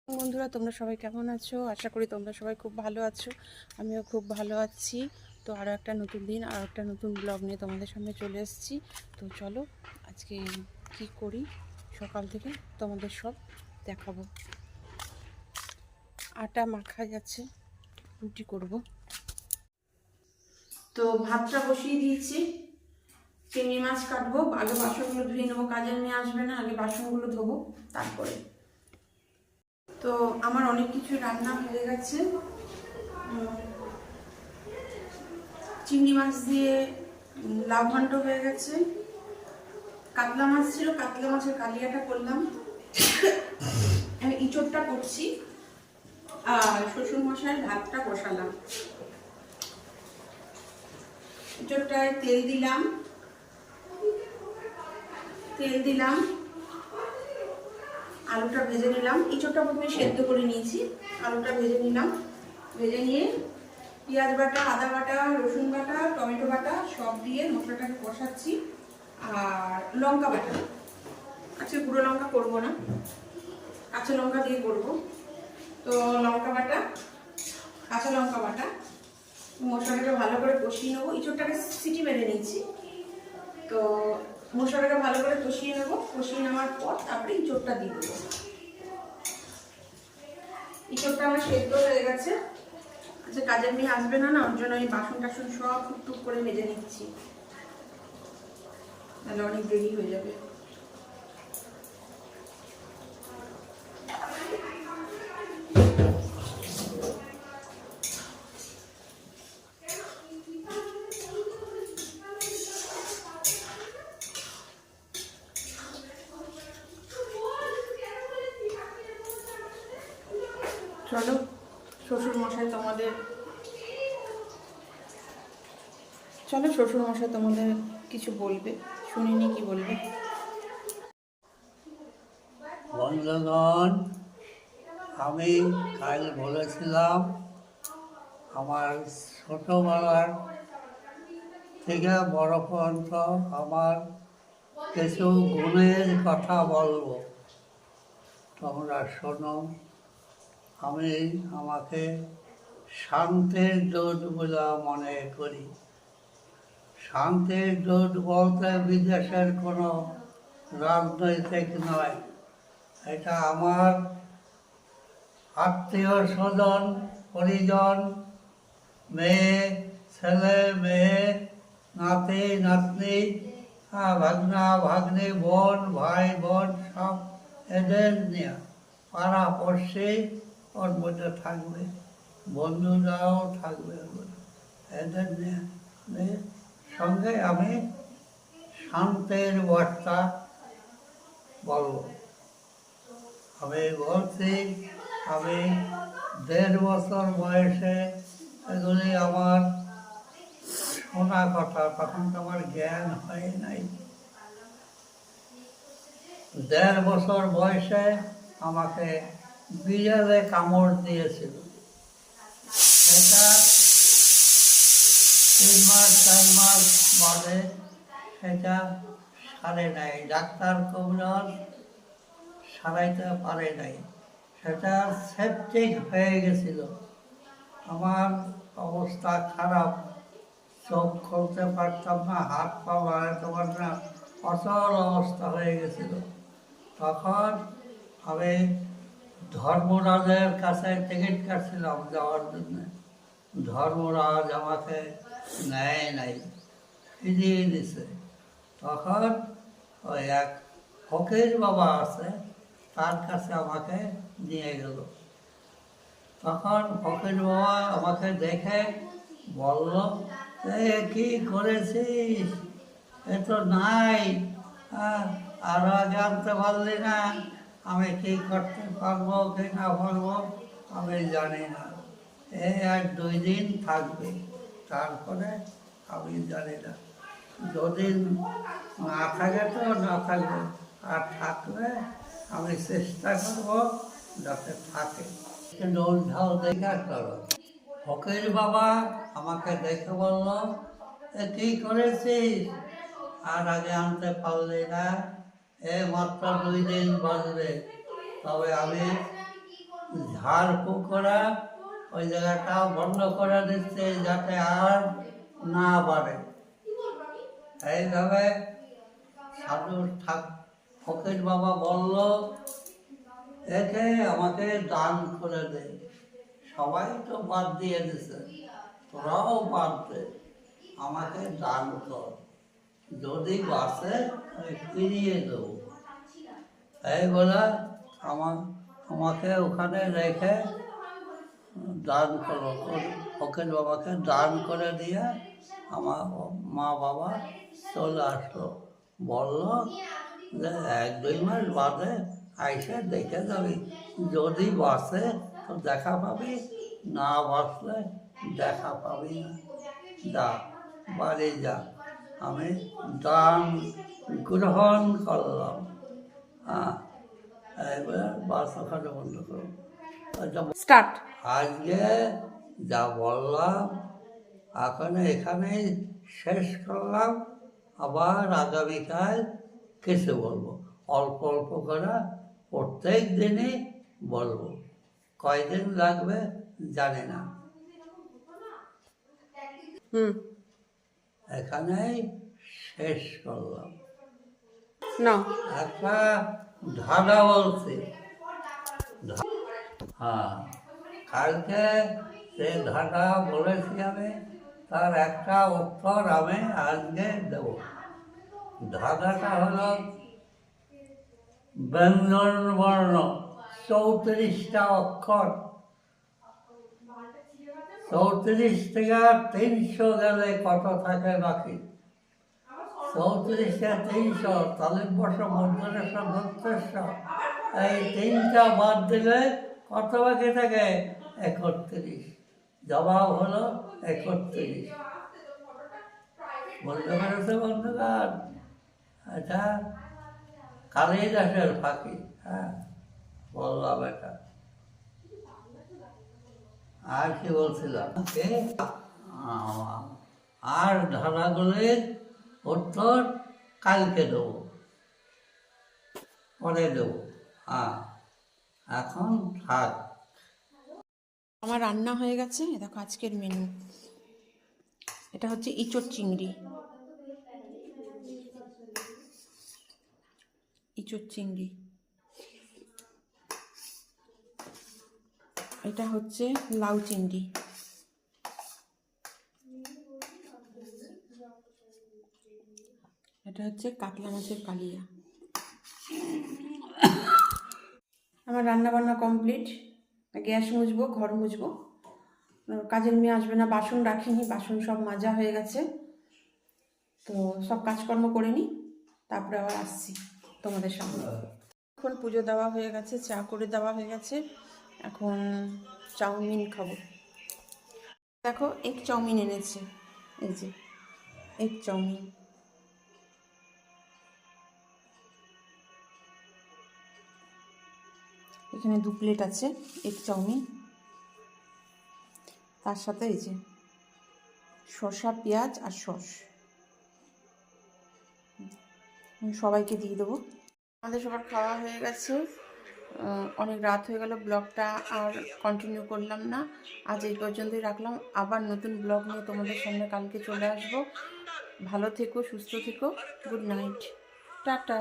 বন্ধুরা, তোমরা সবাই কেমন আছো? আশা করি তোমরা সবাই খুব ভালো আছো। আমিও খুব ভালো আছি। তো আরও একটা নতুন দিন, আরও একটা নতুন ব্লগ নিয়ে তোমাদের সামনে চলে এসেছি। তো চলো আজকে কি করি সকাল থেকে তোমাদের সব দেখাবো। আটা মাখা যাচ্ছে, রুটি করব। তো ভাতটা বসিয়ে দিয়েছি, চিংড়ি মাছ কাটবো। আগে বাসনগুলো ধুয়ে নেবো, কাজের মেয়ে আসবে না, আগে বাসনগুলো ধোবো তারপরে। তো আমার অনেক কিছু রান্না হয়ে গেছে। চিংড়ি মাছ দিয়ে লাউ ঘন্ট হয়ে গেছে, কাতলা মাছ ছিল, কাতলা মাছের কালিয়াটা করলাম, ইঁচড়টা করছি, আর শ্বশুর মশাইয়ের ভাতটা বসালাম। ইঁচড়টায় তেল দিলাম, আলুটা ভেজে নিলাম। ইঁচড়টা প্রথমে সেদ্ধ করে নিয়েছি, আলুটা ভেজে নিলাম। ভেজে নিয়ে পেঁয়াজ বাটা, আদা বাটা, রসুন বাটা, টমেটো বাটা সব দিয়ে মশলাটাকে কষাচ্ছি। আর লঙ্কা বাটা, আজকে গুঁড়ো লঙ্কা করবো না, কাঁচা লঙ্কা দিয়ে করবো। তো লঙ্কা বাটা, কাঁচা লঙ্কা বাটা, মশলাটাকে ভালো করে কষিয়ে নেবো। ইঁচড়টাকে সিটি মেরে নিয়েছি। তো মশলাটাকে ভালো করে কষিয়ে নেবো। কষিয়ে নেওয়ার পর তারপরে ইঁচড়টা দিয়ে দেবো। ইঁচড়টা আমার সেদ্ধ হয়ে গেছে। আচ্ছা, কাজের মেয়ে আসবে না, ওর জন্য এই বাসন টাসন সব টুকটুক করে মেজে নিচ্ছি, তাহলে অনেক দেরি হয়ে যাবে। চলো শ্বশুর মশাই তোমাদের কিছু বলবে, শুনিনি কি বলবে। বন্ধুগণ, আমি কাল বলেছিলাম আমার ছোটবেলার থেকে বড় পর্যন্ত আমার কিছু গুণের কথা বলবো, তোমরা শোনো। আমাকে শান্তির দূত বলে মনে করি। শান্তির দূত বলতে বিদেশের কোনো রাজনৈতিক নয়, এটা আমার আত্মীয় স্বজন, পরিজন, মেয়ে, ছেলে, মেয়ে, নাতি, নাতনি, ভাগনা, ভাগ্নি, বোন, ভাই, বোন, সব এদের নিয়ে পাড়া পড়শি ওর মধ্যে থাকবে, বন্ধুরাও থাকবে, এদের নিয়ে সঙ্গে আমি শান্তির বার্তা বলব। আমি বলছি, আমি 1.5 বছর বয়সে এগুলি আমার শোনা কথা, তখন তো আমার জ্ঞান হয় নাই। 1.5 বছর বয়সে আমাকে বিড়ালে কামড় দিয়েছিল। সেটা 3 মাস 4 মাস বাদে সেটা সারে নাই, ডাক্তার কবিরাজ সারাইতে পারে নাই, সেটা সেপটিক হয়ে গেছিল। আমার অবস্থা খারাপ, চোখ খুলতে পারতাম না, হাত পা বাড়াতে পারতাম না, অচল অবস্থা হয়ে গেছিল। তখন আমি ধর্মরাজের কাছে টিকিট কাটছিলাম যাওয়ার জন্য। ধর্মরাজ আমাকে নেয় নাই, ফিরিয়ে দিছে। তখন ওই এক ফকির বাবা আছে, তার কাছে আমাকে নিয়ে গেল। তখন ফকির বাবা আমাকে দেখে বলল, এ কি করেছিস, এ তো নাই, আরো আগে আনতে পারলি না, আমি কি করতে পারবো কি না পারবো আমি জানি না, আর 2 দিন থাকবে, তারপরে আমি জানি না, যদি না থাকে তো না থাকবে, আর থাকলে আমি চেষ্টা করবো যাতে থাকে। ডোল ঝাল দেখা করো। ফকির বাবা আমাকে দেখে বলল, এ কি করেছিস, আর আগে আনতে পারলি না, মাত্র 2 দিন বাজবে, তবে আমি ঝাড়ফু করা ওই জায়গাটা বন্ধ করে দিচ্ছে যাতে আর না বাড়ে। এইভাবে সাধু ফকির বাবা বলল, একে আমাকে দান করে দে। সবাই তো বাদ দিয়ে দিছে, তোরাও বাদ দে, আমাকে দান কর, যদি বাসে আমি ফিরিয়ে দেবো। এই বলে আমাকে ওখানে রেখে দান করো, ফকির বাবাকে দান করে দিয়ে আমার মা বাবা চলে আসলো। বললো যে 1-2 মাস বাদে আইসে দেখে যাবি, যদি বাসে তো দেখা পাবি, না বাসলে দেখা পাবি না, যা বাড়ি যা। আমি দান গ্রহণ করলাম। হ্যাঁ, এবার বাস ওখানে বন্ধ করো। স্টার্ট। আজকে যা বললাম এখন এখানেই শেষ করলাম। আবার আগামীকাল কিছু বলবো, অল্প অল্প করে প্রত্যেক দিনই বলবো। কয়দিন লাগবে জানি না। এখানেই শেষ করলাম। না, একটা ধাঁধা বলছি। হ্যাঁ, কালকে সে ধাঁধা বলেছি আমি, তার একটা উত্তর আমি আজকে দেব। ধাঁধাটা হলো ব্যঞ্জন বর্ণ 34টা অক্ষর, 34 থেকে 300 গেলে কত থাকে বাকি? 34 থেকে 300, তালিম বর্ষ, মধ্যরেশ, ভক্তেশ, এই 3টা বাদ দিলে কত বাকি থাকে? 31। জবাব হলো 31। বলতে পেরেছে বন্ধুগণ? এটা কালিদাসের ফাঁকি। হ্যাঁ, বললাম এটা। আর কি বলছিলাম? আর ধারাগুলির উত্তর কালকে দেবো, পরে দেবো। হ্যাঁ, এখন থাক। আমার রান্না হয়ে গেছে। দেখো আজকের মেনু, এটা হচ্ছে ইঁচড় চিংড়ি। ইঁচড় চিংড়ি, এটা হচ্ছে লাউ চিংড়ি, এটা হচ্ছে কাতলা মাছের কালিয়া। আমার রান্না বান্না কমপ্লিট। গ্যাস মুছবো, ঘর মুছবো, কাজের মেয়ে আসবে না, বাসন রাখিনি, বাসন সব মাজা হয়ে গেছে। তো সব কাজকর্ম করে নিই, তারপরে আবার আসছি তোমাদের সামনে। এখন পুজো দেওয়া হয়ে গেছে, চা করে দেওয়া হয়ে গেছে, এখন চাউমিন খাবো। দেখো এগ চাউমিন এনেছে, এই যে এগ চাউমিন। এখানে 2 প্লেট আছে এগ চাউমিন, তার সাথে এই যে শসা, পেঁয়াজ আর সস। সবাইকে দিয়ে দেবো। আমাদের সবার খাওয়া হয়ে গেছে, অনেক রাত হয়ে গেল, ব্লগটা আর কন্টিনিউ করলাম না, আজ এই পর্যন্তই রাখলাম। আবার নতুন ব্লগ নিয়ে তোমাদের সামনে কালকে চলে আসবো। ভালো থেকো, সুস্থ থেকো, গুড নাইট, টাটা।